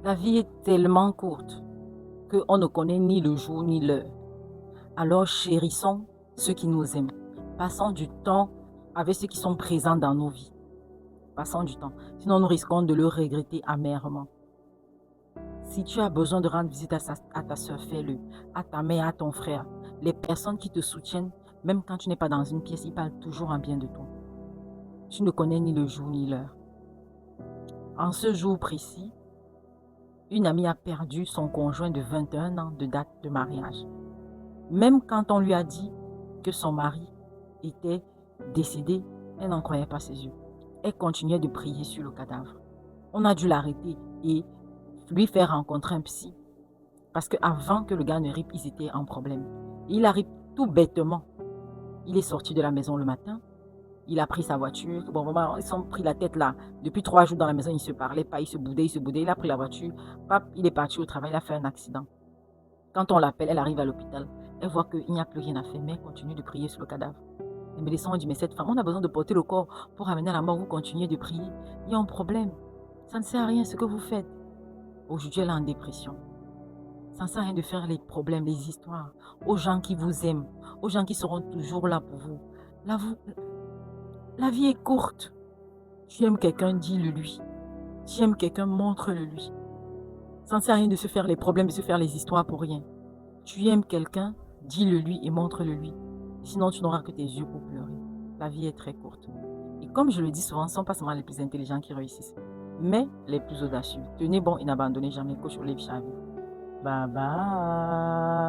La vie est tellement courte qu'on ne connaît ni le jour ni l'heure. Alors chérissons ceux qui nous aiment. Passons du temps avec ceux qui sont présents dans nos vies. Passons du temps. Sinon, nous risquons de le regretter amèrement. Si tu as besoin de rendre visite à ta soeur, fais-le. À ta mère, à ton frère. Les personnes qui te soutiennent, même quand tu n'es pas dans une pièce, ils parlent toujours en bien de toi. Tu ne connais ni le jour ni l'heure. En ce jour précis, une amie a perdu son conjoint de 21 ans de date de mariage. Même quand on lui a dit que son mari était décédé, elle n'en croyait pas ses yeux. Elle continuait de prier sur le cadavre. On a dû l'arrêter et lui faire rencontrer un psy. Parce qu'avant que le gars ne ripe, ils étaient en problème. Il arrive tout bêtement. Il est sorti de la maison le matin. Il a pris sa voiture. Bon, vraiment, ils ont pris la tête là. Depuis 3 jours dans la maison, ils ne se parlaient pas. Ils se boudaient, ils se boudaient. Il a pris la voiture. Pap, il est parti au travail. Il a fait un accident. Quand on l'appelle, elle arrive à l'hôpital. Elle voit qu'il n'y a plus rien à faire, mais elle continue de prier sur le cadavre. Les médecins ont dit, mais cette femme, on a besoin de porter le corps pour amener à la mort. Vous continuez de prier. Il y a un problème. Ça ne sert à rien ce que vous faites. Aujourd'hui, elle est en dépression. Ça ne sert à rien de faire les problèmes, les histoires aux gens qui vous aiment, aux gens qui seront toujours là pour vous. La vie est courte. Tu aimes quelqu'un, dis-le lui. Tu aimes quelqu'un, montre-le lui. Ça ne sert à rien de se faire les problèmes, de se faire les histoires pour rien. Tu aimes quelqu'un, dis-le lui et montre-le lui. Sinon, tu n'auras que tes yeux pour pleurer. La vie est très courte. Et comme je le dis souvent, ce ne sont pas seulement les plus intelligents qui réussissent, mais les plus audacieux. Tenez bon et n'abandonnez jamais. Coach Olive Chavi. Bye bye.